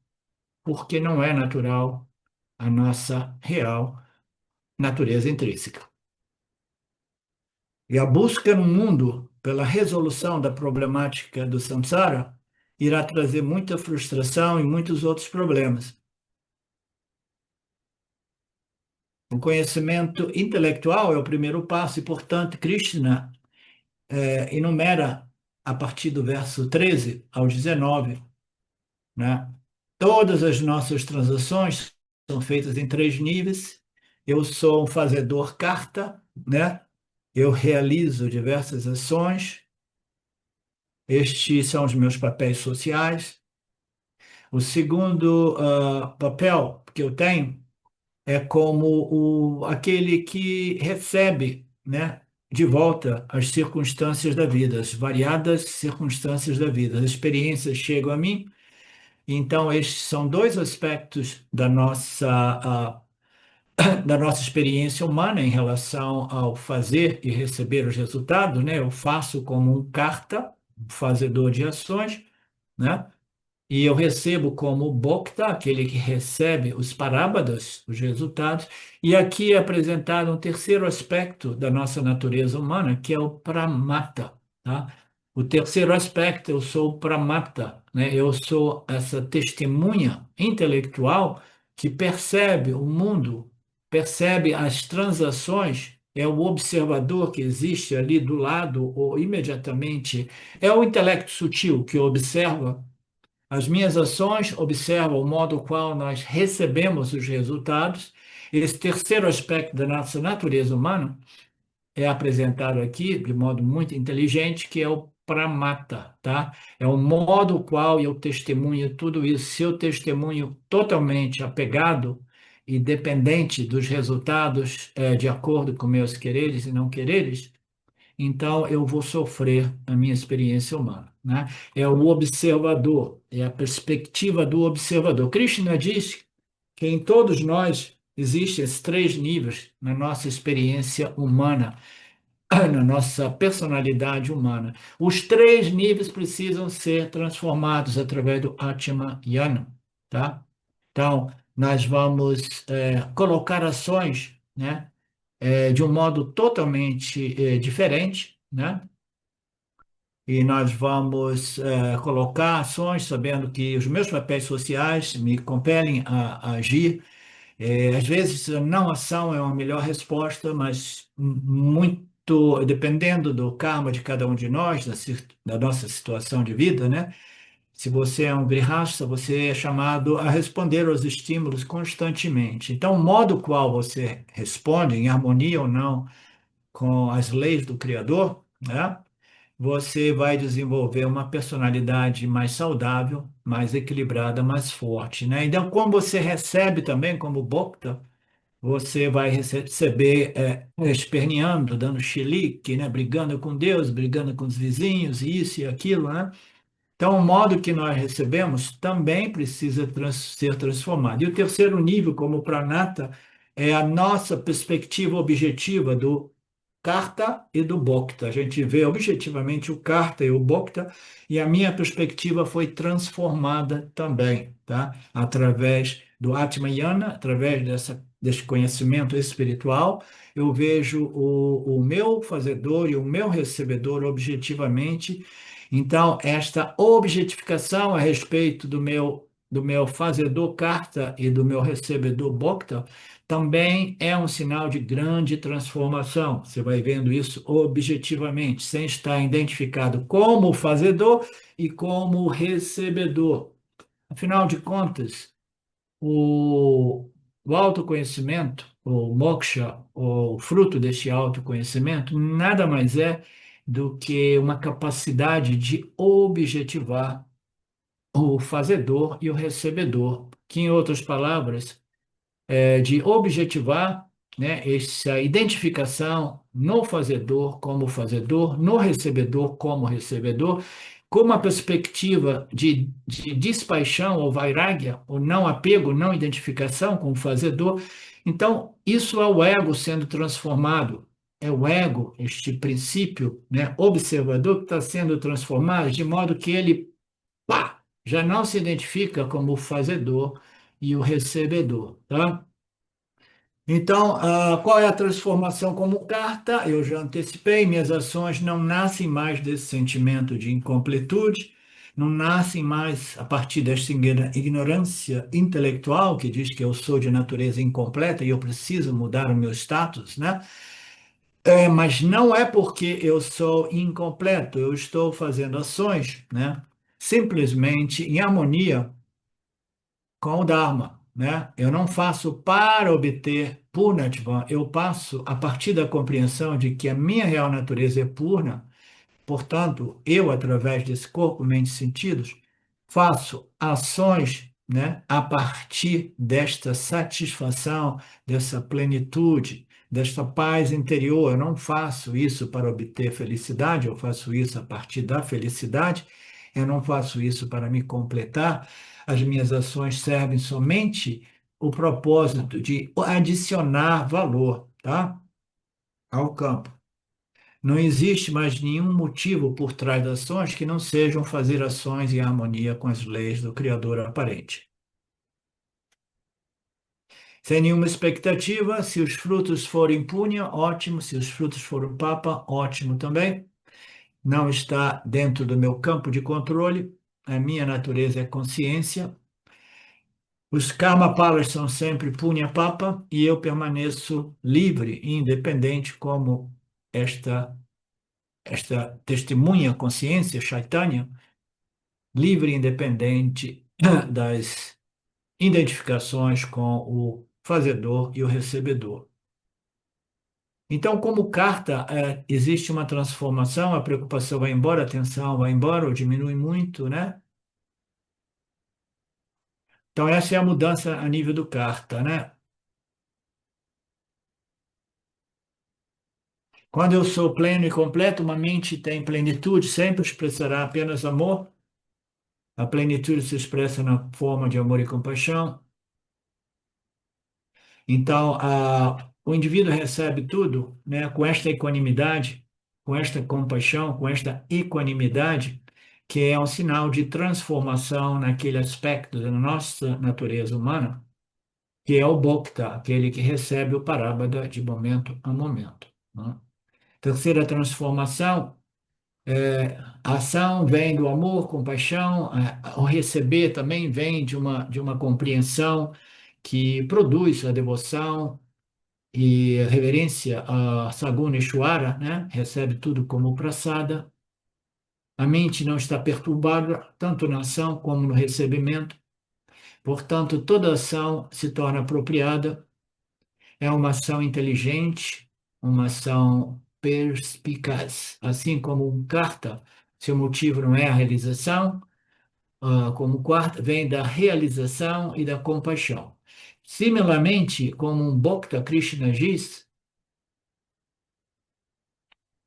porque não é natural a nossa real natureza intrínseca. E a busca no mundo pela resolução da problemática do samsara irá trazer muita frustração e muitos outros problemas. O conhecimento intelectual é o primeiro passo e, portanto, Krishna enumera a partir do verso 13 ao 19, né? Todas as nossas transações são feitas em três níveis. Eu sou um fazedor carta, né? Eu realizo diversas ações. Estes são os meus papéis sociais. O segundo papel que eu tenho é como aquele que recebe, né, de volta as circunstâncias da vida, as variadas circunstâncias da vida. As experiências chegam a mim, então estes são dois aspectos da nossa experiência humana em relação ao fazer e receber os resultados, né? Eu faço como um carta, um fazedor de ações, né? E eu recebo como Bhokta, aquele que recebe os parábadas, os resultados. E aqui é apresentado um terceiro aspecto da nossa natureza humana, que é o pramata, tá? O terceiro aspecto, eu sou o pramata, né? Eu sou essa testemunha intelectual que percebe o mundo, percebe as transações, é o observador que existe ali do lado ou imediatamente, é o intelecto sutil que observa as minhas ações observam o modo qual nós recebemos os resultados. Esse terceiro aspecto da nossa natureza humana é apresentado aqui de modo muito inteligente, que é o pramata, tá? É o modo qual eu testemunho tudo isso. Se eu testemunho totalmente apegado e dependente dos resultados, de acordo com meus quereres e não quereres, então eu vou sofrer a minha experiência humana, né? É o observador, é a perspectiva do observador. Krishna diz que em todos nós existem esses três níveis na nossa experiência humana, na nossa personalidade humana. Os três níveis precisam ser transformados através do Atma Yana, tá? Então, nós vamos colocar ações, né? De um modo totalmente diferente, né? E nós vamos colocar ações, sabendo que os meus papéis sociais me compelem a agir. Às vezes, a não ação é uma melhor resposta, mas muito dependendo do karma de cada um de nós, da nossa situação de vida, né? Se você é um grihasta, você é chamado a responder aos estímulos constantemente. Então, o modo qual você responde, em harmonia ou não com as leis do Criador, né? Você vai desenvolver uma personalidade mais saudável, mais equilibrada, mais forte, né? Então, como você recebe também como Bhokta, você vai receber esperneando, dando chilique, né? Brigando com Deus, brigando com os vizinhos, isso e aquilo, né? Então, o modo que nós recebemos também precisa ser transformado. E o terceiro nível, como pranata, é a nossa perspectiva objetiva do Karta e do Bhokta. A gente vê objetivamente o Karta e o Bhokta, e a minha perspectiva foi transformada também, tá? Através do Atmayana, através desse conhecimento espiritual, eu vejo o meu fazedor e o meu recebedor objetivamente. Então, esta objetificação a respeito do meu fazedor Karta e do meu recebedor Bhokta também é um sinal de grande transformação. Você vai vendo isso objetivamente, sem estar identificado como fazedor e como recebedor. Afinal de contas, o autoconhecimento, o moksha, o fruto deste autoconhecimento, nada mais é do que uma capacidade de objetivar o fazedor e o recebedor, que, em outras palavras, de objetivar, né, essa identificação no fazedor, no recebedor como recebedor, com uma perspectiva de despaixão ou vairagya, ou não apego, não identificação com o fazedor. Então, isso é o ego sendo transformado. É o ego, este princípio, né, observador, que está sendo transformado de modo que ele, pá, já não se identifica como o fazedor e o recebedor, tá? Então, qual é a transformação como carta? Eu já antecipei, minhas ações não nascem mais desse sentimento de incompletude, não nascem mais a partir desta ignorância intelectual que diz que eu sou de natureza incompleta e eu preciso mudar o meu status, né? Mas não é porque eu sou incompleto, eu estou fazendo ações, né? Simplesmente em harmonia com o Dharma, né? Eu não faço para obter Purnatva, eu passo a partir da compreensão de que a minha real natureza é purna. Portanto, eu, através desse corpo, mente e sentidos, faço ações, né, a partir desta satisfação, dessa plenitude, desta paz interior. Eu não faço isso para obter felicidade, eu faço isso a partir da felicidade, eu não faço isso para me completar. As minhas ações servem somente o propósito de adicionar valor, tá, ao campo. Não existe mais nenhum motivo por trás das ações que não sejam fazer ações em harmonia com as leis do Criador aparente. Sem nenhuma expectativa, se os frutos forem punha, ótimo. Se os frutos forem papa, ótimo também. Não está dentro do meu campo de controle. A minha natureza é consciência. Os karma palas são sempre punha papa e eu permaneço livre e independente como esta testemunha consciência, Chaitanya, livre e independente das identificações com o fazedor e o recebedor. Então, como carta, existe uma transformação, a preocupação vai embora, a tensão vai embora ou diminui muito, né? Então, essa é a mudança a nível do carta, né? Quando eu sou pleno e completo, uma mente tem plenitude, sempre expressará apenas amor. A plenitude se expressa na forma de amor e compaixão. Então, o indivíduo recebe tudo, né, com esta equanimidade, com esta compaixão, com esta equanimidade, que é um sinal de transformação naquele aspecto da nossa natureza humana, que é o bhokta, aquele que recebe o parábhada de momento a momento, né? Terceira transformação, a ação vem do amor, compaixão, o receber também vem de uma compreensão que produz a devoção e reverência a Saguna Ishwara, né? Recebe tudo como prasada. A mente não está perturbada, tanto na ação como no recebimento. Portanto, toda ação se torna apropriada. É uma ação inteligente, uma ação perspicaz. Assim como um karta, seu motivo não é a realização, como quarta, vem da realização e da compaixão. Similarmente, como um Bhakta Krishna diz,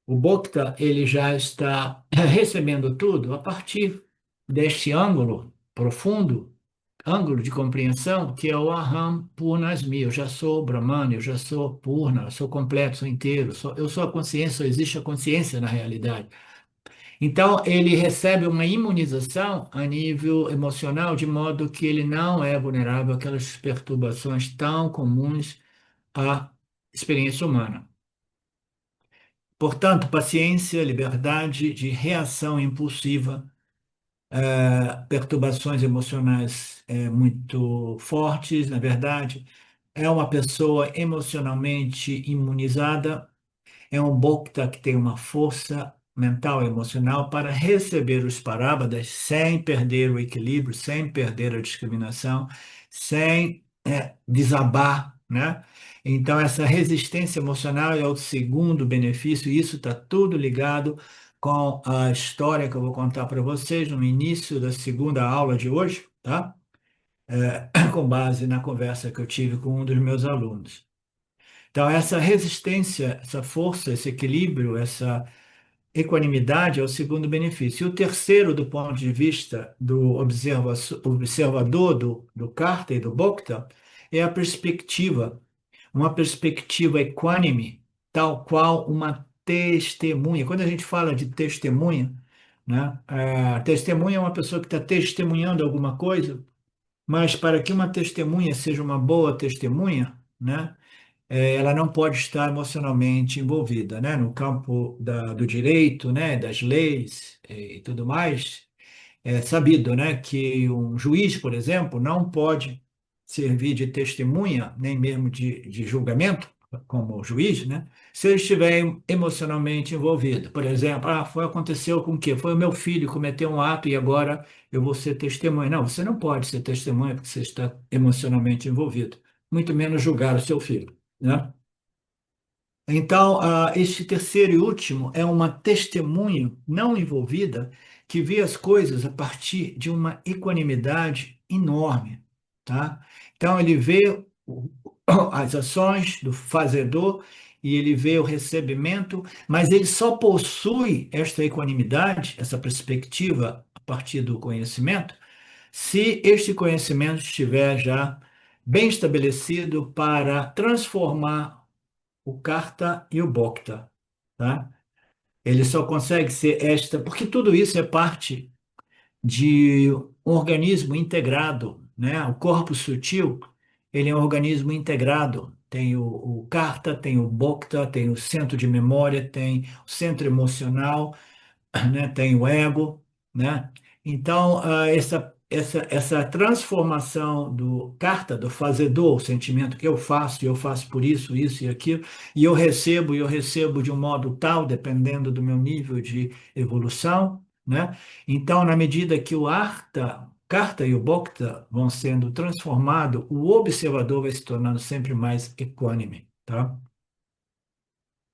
o Bokta ele já está recebendo tudo a partir deste ângulo profundo, ângulo de compreensão, que é o Aham Purnasmi. Eu já sou Brahman, eu já sou Purna, eu sou completo, sou inteiro, eu sou a consciência, só existe a consciência na realidade. Então, ele recebe uma imunização a nível emocional, de modo que ele não é vulnerável àquelas perturbações tão comuns à experiência humana. Portanto, paciência, liberdade de reação impulsiva, perturbações emocionais muito fortes, na verdade, é uma pessoa emocionalmente imunizada, é um bhokta que tem uma força mental e emocional para receber os parábadas sem perder o equilíbrio, sem perder a discriminação, sem desabar, né? Então, essa resistência emocional é o segundo benefício, e isso está tudo ligado com a história que eu vou contar para vocês no início da segunda aula de hoje, tá? Com base na conversa que eu tive com um dos meus alunos. Então, essa resistência, essa força, esse equilíbrio, essa equanimidade é o segundo benefício. E o terceiro, do ponto de vista do observador do Karta e do Bhokta, é a perspectiva, uma perspectiva equânime, tal qual uma testemunha. Quando a gente fala de testemunha, né, a testemunha é uma pessoa que está testemunhando alguma coisa, mas para que uma testemunha seja uma boa testemunha, né, ela não pode estar emocionalmente envolvida, né? No campo do direito, né? Das leis e tudo mais, É sabido, né, que um juiz, por exemplo, não pode servir de testemunha, nem mesmo de julgamento, como juiz, né, se ele estiver emocionalmente envolvido. Por exemplo, aconteceu com o quê? Foi o meu filho cometeu um ato e agora eu vou ser testemunha. Não, você não pode ser testemunha porque você está emocionalmente envolvido, muito menos julgar o seu filho, né? Então, este terceiro e último é uma testemunha não envolvida que vê as coisas a partir de uma equanimidade enorme, tá? Então, ele vê as ações do fazedor e ele vê o recebimento, mas ele só possui esta equanimidade, essa perspectiva a partir do conhecimento, se este conhecimento estiver já bem estabelecido para transformar o Karta e o Bokta, tá? Ele só consegue ser esta, porque tudo isso é parte de um organismo integrado, né? O corpo sutil, ele é um organismo integrado. Tem o Karta, tem o Bokta, tem o centro de memória, tem o centro emocional, né? Tem o ego, né? Então, essa transformação do carta, do fazedor, o sentimento que eu faço por isso, isso e aquilo, e eu recebo de um modo tal, dependendo do meu nível de evolução, né? Então, na medida que o arta, carta e o bhakta vão sendo transformados, o observador vai se tornando sempre mais equânime, tá?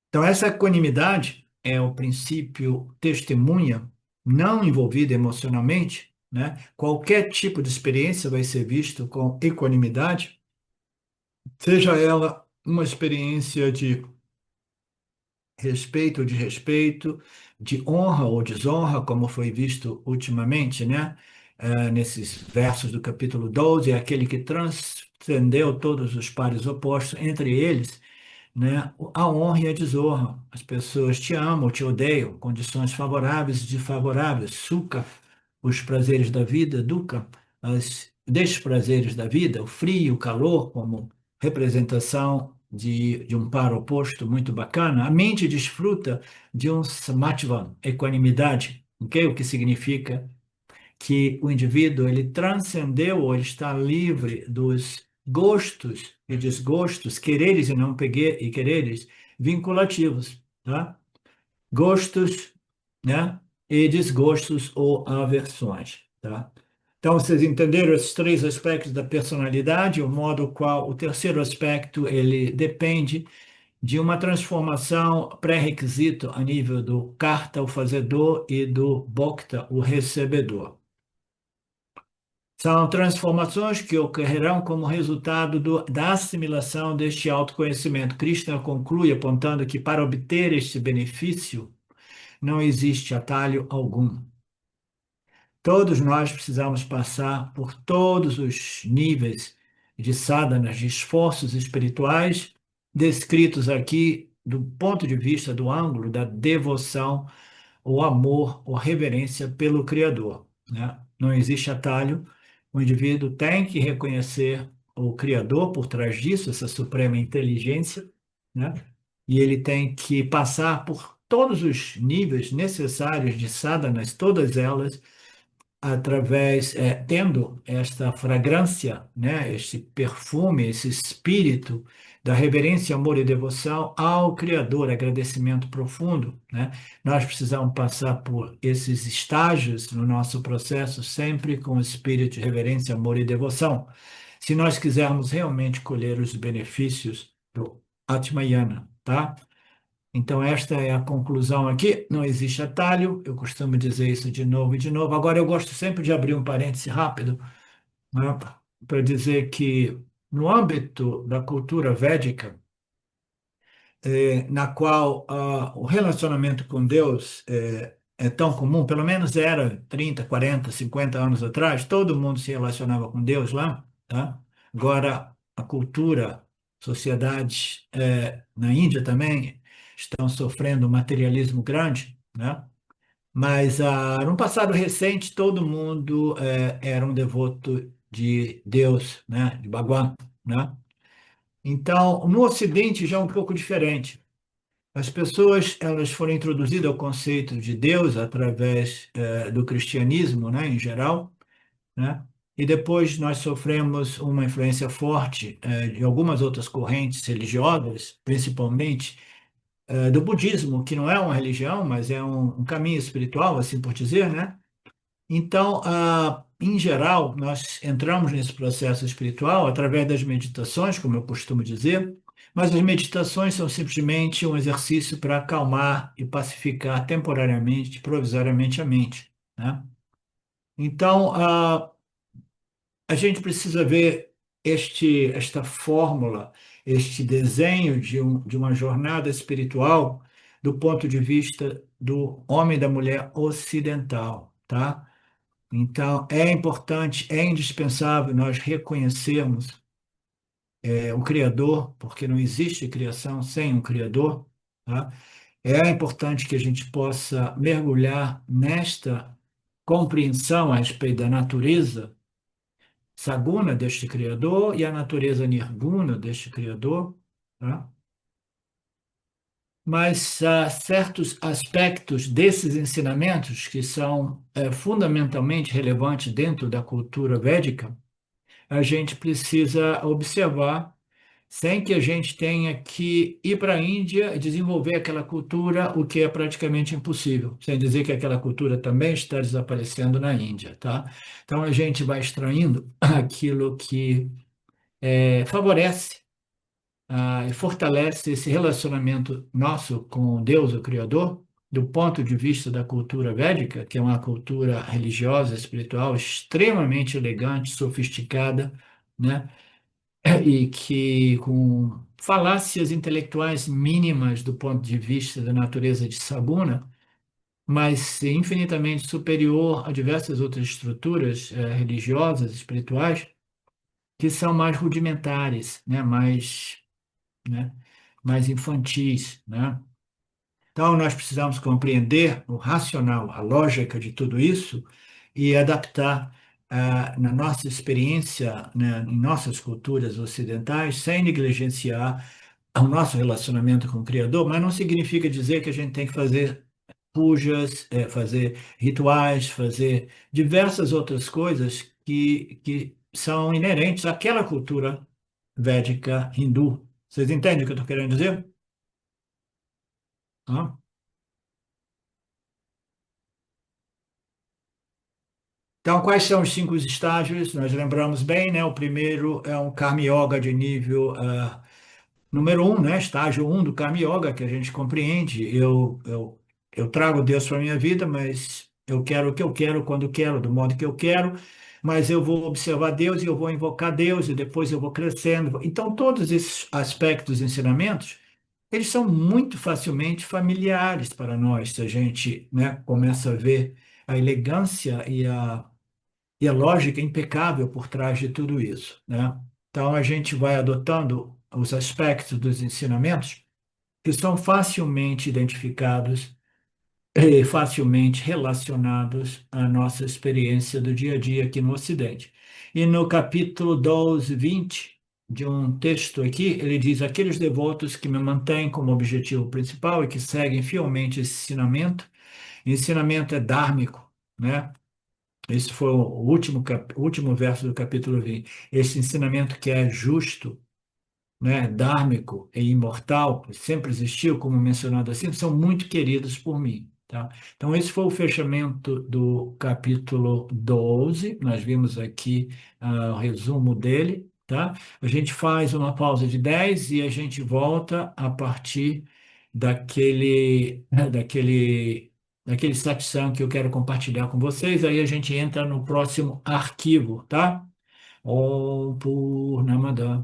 Então, essa equanimidade é o princípio testemunha, não envolvida emocionalmente, né? Qualquer tipo de experiência vai ser visto com equanimidade, seja ela uma experiência de respeito ou de respeito, de honra ou desonra, como foi visto ultimamente, né? Nesses versos do capítulo 12, é aquele que transcendeu todos os pares opostos, entre eles, né? A honra e a desonra. As pessoas te amam, te odeiam, condições favoráveis e desfavoráveis. Sukha, os prazeres da vida, dukkha, os desprazeres da vida, o frio, o calor, como representação de um par oposto muito bacana. A mente desfruta de um samatva, equanimidade, ok? O que significa que o indivíduo ele transcendeu ou ele está livre dos gostos e desgostos, quereres e não e quereres vinculativos, tá? Gostos, né? E desgostos ou aversões, tá? Então, vocês entenderam esses três aspectos da personalidade, o modo qual o terceiro aspecto ele depende de uma transformação pré-requisito a nível do karta, o fazedor, e do bhokta, o recebedor. São transformações que ocorrerão como resultado da assimilação deste autoconhecimento. Krishna conclui apontando que para obter este benefício não existe atalho algum. Todos nós precisamos passar por todos os níveis de sadhanas, de esforços espirituais, descritos aqui do ponto de vista do ângulo da devoção, o amor ou reverência pelo Criador, né? Não existe atalho. O indivíduo tem que reconhecer o Criador por trás disso, essa suprema inteligência, né? E ele tem que passar por todos os níveis necessários de sadhanas, todas elas através, tendo esta fragrância, né, este perfume, esse espírito da reverência, amor e devoção ao Criador, agradecimento profundo, né? Nós precisamos passar por esses estágios no nosso processo, sempre com espírito de reverência, amor e devoção. Se nós quisermos realmente colher os benefícios do Atmayana, tá? Então, esta é a conclusão aqui. Não existe atalho, eu costumo dizer isso de novo e de novo. Agora, eu gosto sempre de abrir um parêntese rápido, né, para dizer que, no âmbito da cultura védica, na qual o relacionamento com Deus é tão comum, pelo menos era 30, 40, 50 anos atrás, todo mundo se relacionava com Deus lá, tá? Agora, a cultura, sociedade na Índia também estão sofrendo um materialismo grande, né? Mas no passado recente, todo mundo era um devoto de Deus, né? De Bhagwan, né? Então, no Ocidente já é um pouco diferente. As pessoas elas foram introduzidas ao conceito de Deus através do cristianismo, né, em geral, né? E depois nós sofremos uma influência forte de algumas outras correntes religiosas, principalmente do budismo, que não é uma religião, mas é um caminho espiritual, assim por dizer, né? Então, em geral, nós entramos nesse processo espiritual através das meditações, como eu costumo dizer, mas as meditações são simplesmente um exercício para acalmar e pacificar temporariamente, provisoriamente a mente, né? Então, a gente precisa ver esta fórmula, este desenho de uma jornada espiritual do ponto de vista do homem e da mulher ocidental, tá? Então, é importante, é indispensável nós reconhecermos o Criador, porque não existe criação sem um Criador, tá? É importante que a gente possa mergulhar nesta compreensão a respeito da natureza saguna deste Criador e a natureza nirguna deste Criador, tá? Mas há certos aspectos desses ensinamentos que são fundamentalmente relevantes dentro da cultura védica, a gente precisa observar sem que a gente tenha que ir para a Índia e desenvolver aquela cultura, o que é praticamente impossível, sem dizer que aquela cultura também está desaparecendo na Índia, tá? Então a gente vai extraindo aquilo que favorece e fortalece esse relacionamento nosso com Deus, o Criador, do ponto de vista da cultura védica, que é uma cultura religiosa, espiritual, extremamente elegante, sofisticada, né? E que com falácias intelectuais mínimas do ponto de vista da natureza de Saguna, mas infinitamente superior a diversas outras estruturas religiosas, espirituais, que são mais rudimentares, né, mais infantis, né? Então, nós precisamos compreender o racional, a lógica de tudo isso e adaptar na nossa experiência, né, em nossas culturas ocidentais, sem negligenciar o nosso relacionamento com o Criador, mas não significa dizer que a gente tem que fazer pujas, fazer rituais, fazer diversas outras coisas que são inerentes àquela cultura védica hindu. Vocês entendem o que eu estou querendo dizer? Hã? Então, quais são os cinco estágios? Nós lembramos bem, né? O primeiro é um Karma Yoga de nível número um, né? Estágio um do Karma Yoga, que a gente compreende. Eu trago Deus para a minha vida, mas eu quero o que eu quero, quando quero, do modo que eu quero, mas eu vou observar Deus e eu vou invocar Deus e depois eu vou crescendo. Então, todos esses aspectos, ensinamentos, eles são muito facilmente familiares para nós, se a gente, né, começa a ver a elegância e a lógica impecável por trás de tudo isso, né? Então a gente vai adotando os aspectos dos ensinamentos que são facilmente identificados e facilmente relacionados à nossa experiência do dia a dia aqui no Ocidente. E no capítulo 12, 20 de um texto aqui, ele diz: aqueles devotos que me mantêm como objetivo principal e que seguem fielmente esse ensinamento é dármico, né? Esse foi o último, o último verso do capítulo 20. Esse ensinamento que é justo, né, dármico e imortal, que sempre existiu, como mencionado assim, são muito queridos por mim. Tá? Então, esse foi o fechamento do capítulo 12. Nós vimos aqui o resumo dele. Tá? A gente faz uma pausa de 10 e a gente volta a partir daquele daquele satsang que eu quero compartilhar com vocês. Aí a gente entra no próximo arquivo, tá? Om Purnamada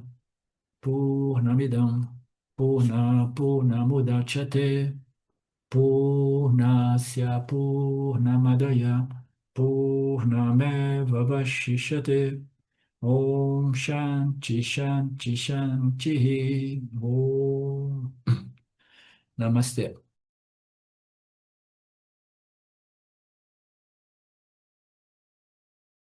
Purnamidam Purnamudachyate Purnasya Purnamadaya Purnameva Vashishyate Om Shanti Shanti Shanti Om Namaste.